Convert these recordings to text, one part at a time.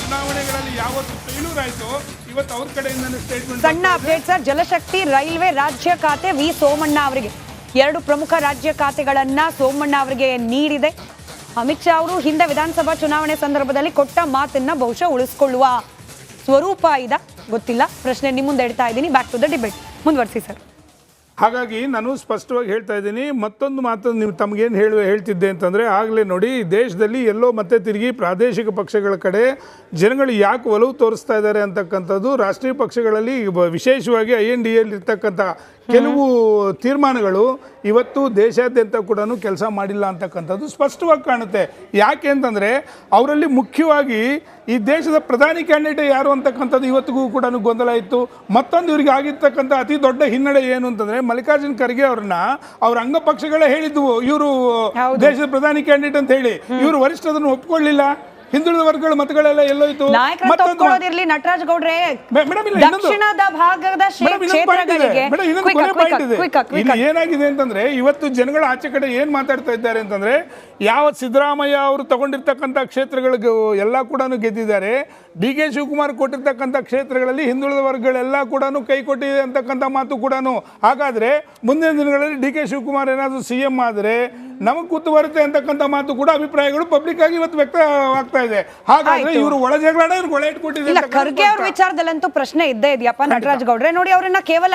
ಚುನಾವಣೆಗಳಲ್ಲಿ ಯಾವತ್ತು ಫೇಲ್ಯೂರ್ ಆಯ್ತು ಇವತ್ತು ಅವ್ರ ಕಡೆಯಿಂದ ಸ್ಟೇಟ್ಮೆಂಟ್. ಸಣ್ಣ ಅಪ್ಡೇಟ್ ಸರ್. ಜಲಶಕ್ತಿ, ರೈಲ್ವೆ ರಾಜ್ಯ ಖಾತೆ ವಿ ಸೋಮಣ್ಣ ಅವರಿಗೆ 2 ಪ್ರಮುಖ ರಾಜ್ಯ ಖಾತೆಗಳನ್ನ ಸೋಮಣ್ಣ ಅವರಿಗೆ ನೀಡಿದೆ. ಅಮಿತ್ ಶಾ ಅವರು ಹಿಂದೆ ವಿಧಾನಸಭಾ ಚುನಾವಣೆ ಸಂದರ್ಭದಲ್ಲಿ ಕೊಟ್ಟ ಮಾತನ್ನ ಬಹುಶಃ ಉಳಿಸ್ಕೊಳ್ಳುವ ಸ್ವರೂಪ ಇದೆ, ಗೊತ್ತಿಲ್ಲ. ಪ್ರಶ್ನೆ ನಿಮ್ಮ ಮುಂದೆ ಇಡ್ತಾ ಇದ್ದೀನಿ. Back to the debate. ಮುಂದುವರಿಸಿ ಸರ್. ಹಾಗಾಗಿ ನಾನು ಸ್ಪಷ್ಟವಾಗಿ ಹೇಳ್ತಾ ಇದ್ದೀನಿ. ಮತ್ತೊಂದು ಮಾತು ನೀವು ತಮಗೇನು ಹೇಳ್ತಿದ್ದೆ ಅಂತಂದರೆ, ಆಗಲೇ ನೋಡಿ ದೇಶದಲ್ಲಿ ಎಲ್ಲೋ ಮತ್ತೆ ತಿರುಗಿ ಪ್ರಾದೇಶಿಕ ಪಕ್ಷಗಳ ಕಡೆ ಜನಗಳು ಯಾಕೆ ಒಲವು ತೋರಿಸ್ತಾ ಇದ್ದಾರೆ ಅಂತಕ್ಕಂಥದ್ದು, ರಾಷ್ಟ್ರೀಯ ಪಕ್ಷಗಳಲ್ಲಿ ವಿಶೇಷವಾಗಿ INDA ಇರ್ತಕ್ಕಂಥ ಕೆಲವು ತೀರ್ಮಾನಗಳು ಇವತ್ತು ದೇಶಾದ್ಯಂತ ಕೂಡ ಕೆಲಸ ಮಾಡಿಲ್ಲ ಅಂತಕ್ಕಂಥದ್ದು ಸ್ಪಷ್ಟವಾಗಿ ಕಾಣುತ್ತೆ. ಯಾಕೆ ಅಂತಂದರೆ ಅವರಲ್ಲಿ ಮುಖ್ಯವಾಗಿ ಈ ದೇಶದ ಪ್ರಧಾನಿ ಕ್ಯಾಂಡಿಡೇಟ್ ಯಾರು ಅಂತಕ್ಕಂಥದ್ದು ಇವತ್ತಿಗೂ ಕೂಡ ಗೊಂದಲ ಇತ್ತು. ಮತ್ತೊಂದು ಇವರಿಗೆ ಆಗಿರ್ತಕ್ಕಂಥ ಅತಿ ದೊಡ್ಡ ಹಿನ್ನಡೆ ಏನು ಅಂತಂದರೆ, ಮಲ್ಲಿಕಾರ್ಜುನ್ ಖರ್ಗೆ ಅವ್ರನ್ನ ಅವ್ರ ಅಂಗಪಕ್ಷಗಳೇ ಹೇಳಿದ್ವು ಇವರು ದೇಶದ ಪ್ರಧಾನಿ ಕ್ಯಾಂಡಿಡೇಟ್ ಅಂತ ಹೇಳಿ. ಇವರು ವರಿಷ್ಠ ಅದನ್ನು ಒಪ್ಕೊಳ್ಳಿಲ್ಲ. ಹಿಂದುಳಿದ ವರ್ಗಗಳ ಮತಗಳೆಲ್ಲ ಎಲ್ಲೋಯ್ತು. ನಟರಾಜ್ ಗೌಡ್ರೆ, ದಕ್ಷಿಣದ ಭಾಗದ ಕ್ಷೇತ್ರಗಳಿಗೆ ಏನಾಗಿದೆ ಅಂತಂದ್ರೆ, ಇವತ್ತು ಜನಗಳ ಆಚೆ ಕಡೆ ಏನ್ ಮಾತಾಡ್ತಾ ಇದ್ದಾರೆ ಅಂತಂದ್ರೆ, ಯಾವ ಸಿದ್ದರಾಮಯ್ಯ ಅವರು ತಗೊಂಡಿರ್ತಕ್ಕಂಥ ಕ್ಷೇತ್ರಗಳಿಗೆ ಎಲ್ಲ ಕೂಡ ಗೆದ್ದಿದ್ದಾರೆ. DK ಶಿವಕುಮಾರ್ ಕೊಟ್ಟಿರ್ತಕ್ಕಂಥ ಕ್ಷೇತ್ರಗಳಲ್ಲಿ ಹಿಂದುಳಿದ ವರ್ಗಗಳೆಲ್ಲ ಕೂಡ ಕೈ ಕೊಟ್ಟಿದೆ ಅಂತಕ್ಕಂಥ ಮಾತು ಕೂಡ. ಹಾಗಾದ್ರೆ ಮುಂದಿನ ದಿನಗಳಲ್ಲಿ DK ಶಿವಕುಮಾರ್ ಏನಾದರೂ CM ಆದರೆ ನಮಗೆ ಕೂತು ಬರುತ್ತೆ ಅಂತಕ್ಕಂಥ ಮಾತು ಕೂಡ ಅಭಿಪ್ರಾಯಗಳು ಪಬ್ಲಿಕ್ ಆಗಿ ಇವತ್ತು ವ್ಯಕ್ತವಾಗ್ತಾ ಇದೆ. ಹಾಗಾದ್ರೆ ಇವರು ಒಳ ಜಗಳ ಇವ್ರು ಒಳ ಇಟ್ಕೊಟ್ಟಿದ್ದಾರೆ. ಖರ್ಗೆ ಅವ್ರ ವಿಚಾರದಲ್ಲಂತೂ ಪ್ರಶ್ನೆ ಇದ್ದೇ ಇದೆಯಪ್ಪ ನಟರಾಜ್ ಗೌಡ್ರೆ. ನೋಡಿ, ಅವರನ್ನ ಕೇವಲ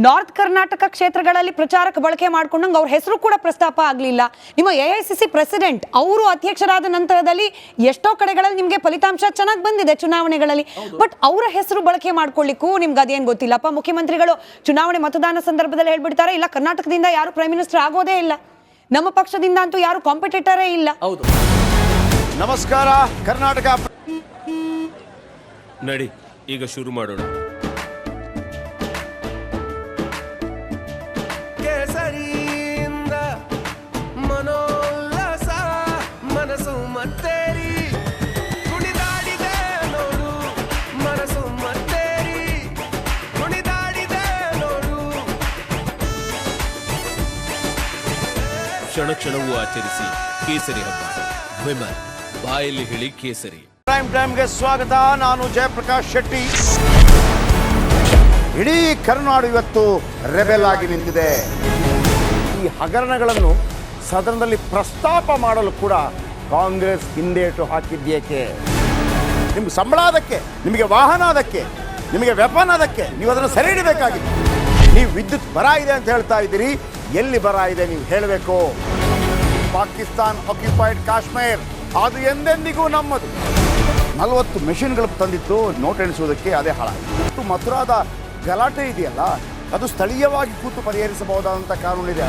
ನಾರ್ತ್ ಕರ್ನಾಟಕ ಕ್ಷೇತ್ರಗಳಲ್ಲಿ ಪ್ರಚಾರಕ್ಕೆ ಬಳಕೆ ಮಾಡ್ಕೊಂಡಂಗೆ ಅವ್ರ ಹೆಸರು ಕೂಡ ಪ್ರಸ್ತಾಪ ಆಗಲಿಲ್ಲ. ನಿಮ್ಮ AICC ಪ್ರೆಸಿಡೆಂಟ್ ಅವರು ಅಧ್ಯಕ್ಷರಾದ ನಂತರದಲ್ಲಿ ಎಷ್ಟೋ ಕಡೆಗಳಲ್ಲಿ ನಿಮಗೆ ಫಲಿತಾಂಶ ಚೆನ್ನಾಗಿ ಬಂದಿದೆ ಚುನಾವಣೆಗಳಲ್ಲಿ. ಬಟ್ ಅವರ ಹೆಸರು ಬಳಕೆ ಮಾಡ್ಕೊಳ್ಳಿಕ್ಕೂ ನಿಮ್ಗೆ ಅದೇನು ಗೊತ್ತಿಲ್ಲಪ್ಪ. ಮುಖ್ಯಮಂತ್ರಿಗಳು ಚುನಾವಣೆ ಮತದಾನ ಸಂದರ್ಭದಲ್ಲಿ ಹೇಳ್ಬಿಡ್ತಾರೆ, ಇಲ್ಲ ಕರ್ನಾಟಕದಿಂದ ಯಾರು ಪ್ರೈಮ್ ಮಿನಿಸ್ಟರ್ ಆಗೋದೇ ಇಲ್ಲ, ನಮ್ಮ ಪಕ್ಷದಿಂದ ಅಂತೂ ಯಾರು ಕಾಂಪಿಟೇಟರೇ ಇಲ್ಲ. ಹೌದು. ನಮಸ್ಕಾರ ಕರ್ನಾಟಕ. ನಡಿ ಈಗ ಶುರು ಮಾಡೋಣ. ಕೇಸರಿಯಿಂದ ಮನೋಲ್ಲಾಸ ಮನಸ್ಸು ಮತ್ತೇರಿ ಕುಣಿದಾಡಿದೆ ನೋಡು, ಮನಸ್ಸು ಮತ್ತೇರಿ ಕುಣಿದಾಡಿದೆ ನೋಡು. ಕ್ಷಣ ಕ್ಷಣವೂ ಆಚರಿಸಿ ಕೇಸರಿ ಹಬ್ಬ. ವಿಮಲ್ ಬಾಯಲ್ಲಿ ಹೇಳಿ ಕೇಸರಿ. ಪ್ರೈಮ್ ಟೈಮ್ಗೆ ಸ್ವಾಗತ. ನಾನು ಜಯಪ್ರಕಾಶ್ ಶೆಟ್ಟಿ. ಇಡೀ ಕರುನಾಡು ಇವತ್ತು ರೆಬೆಲ್ ಆಗಿ ನಿಂತಿದೆ. ಈ ಹಗರಣಗಳನ್ನು ಸದನದಲ್ಲಿ ಪ್ರಸ್ತಾಪ ಮಾಡಲು ಕೂಡ ಕಾಂಗ್ರೆಸ್ ಹಿಂದೇಟು ಹಾಕಿದ್ದೇಕೆ? ನಿಮ್ಗೆ ಸಂಬಳ ಅದಕ್ಕೆ, ನಿಮಗೆ ವಾಹನ ಅದಕ್ಕೆ, ನಿಮಗೆ ವೆಪನ್ ಅದಕ್ಕೆ, ನೀವು ಅದನ್ನು ಸೆರೆ ಹಿಡಬೇಕಾಗಿತ್ತು. ನೀವು ವಿದ್ಯುತ್ ಬರ ಇದೆ ಅಂತ ಹೇಳ್ತಾ ಇದ್ದೀರಿ, ಎಲ್ಲಿ ಬರ ಇದೆ ನೀವು ಹೇಳಬೇಕು. ಪಾಕಿಸ್ತಾನ್ ಆಕ್ಯುಪೈಡ್ ಕಾಶ್ಮೀರ್ ಅದು ಎಂದೆಂದಿಗೂ ನಮ್ಮದು. 40 ಮೆಷಿನ್ಗಳು ತಂದಿತ್ತು ನೋಟ್ ಎಣಿಸುವುದಕ್ಕೆ, ಅದೇ ಹಾಳಾಯಿತು. ಮಥುರಾದ ಗಲಾಟೆ ಇದೆಯಲ್ಲ, ಅದು ಸ್ಥಳೀಯವಾಗಿ ಕೂತು ಪರಿಹರಿಸಬಹುದಾದಂಥ ಕಾನೂನಿದೆ.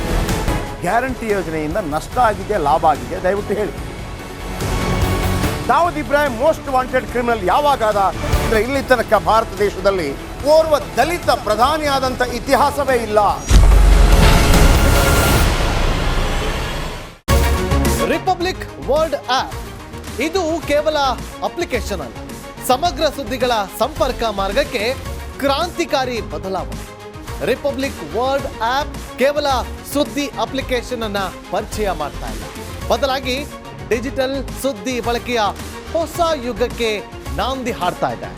ಗ್ಯಾರಂಟಿ ಯೋಜನೆಯಿಂದ ನಷ್ಟ ಆಗಿದೆ, ಲಾಭ ಆಗಿದೆ, ದಯವಿಟ್ಟು ಹೇಳಿ. Dawood Ibrahim most wanted criminal ಯಾವಾಗಾದ ಅಂದರೆ, ಇಲ್ಲಿ ತನಕ ಭಾರತ ದೇಶದಲ್ಲಿ ಓರ್ವ ದಲಿತ ಪ್ರಧಾನಿಯಾದಂಥ ಇತಿಹಾಸವೇ ಇಲ್ಲ. ರಿಪಬ್ಲಿಕ್ ವರ್ಲ್ಡ್ ಆಪ್ ಇದು ಕೇವಲ ಅಪ್ಲಿಕೇಶನ್ ಅಲ್ಲ, ಸಮಗ್ರ ಸುದ್ದಿಗಳ ಸಂಪರ್ಕ ಮಾರ್ಗಕ್ಕೆ ಕ್ರಾಂತಿಕಾರಿ ಬದಲಾವಣೆ. ರಿಪಬ್ಲಿಕ್ ವರ್ಲ್ಡ್ ಆಪ್ ಕೇವಲ ಸುದ್ದಿ ಅಪ್ಲಿಕೇಶನ್ ಅನ್ನ ಪರಿಚಯ ಮಾಡ್ತಾ ಇಲ್ಲ, ಬದಲಾಗಿ ಡಿಜಿಟಲ್ ಸುದ್ದಿ ಬಳಕೆಯ ಹೊಸ ಯುಗಕ್ಕೆ ನಾಂದಿ ಹಾಡ್ತಾ ಇದೆ.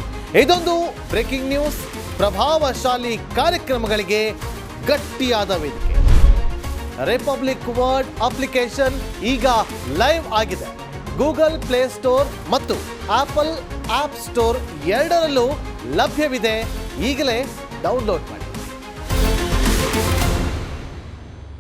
ಇದೊಂದು ಬ್ರೇಕಿಂಗ್ ನ್ಯೂಸ್, ಪ್ರಭಾವಶಾಲಿ ಕಾರ್ಯಕ್ರಮಗಳಿಗೆ ಗಟ್ಟಿಯಾದ ವೇದಿಕೆ. ರಿಪಬ್ಲಿಕ್ ವರ್ಲ್ಡ್ ಅಪ್ಲಿಕೇಶನ್ ಈಗ ಲೈವ್ ಆಗಿದೆ. ಗೂಗಲ್ ಪ್ಲೇ ಸ್ಟೋರ್ ಮತ್ತು ಆಪಲ್ ಆಪ್ ಸ್ಟೋರ್ ಎರಡರಲ್ಲೂ ಲಭ್ಯವಿದೆ. ಈಗಲೇ ಡೌನ್ಲೋಡ್ ಮಾಡಿ.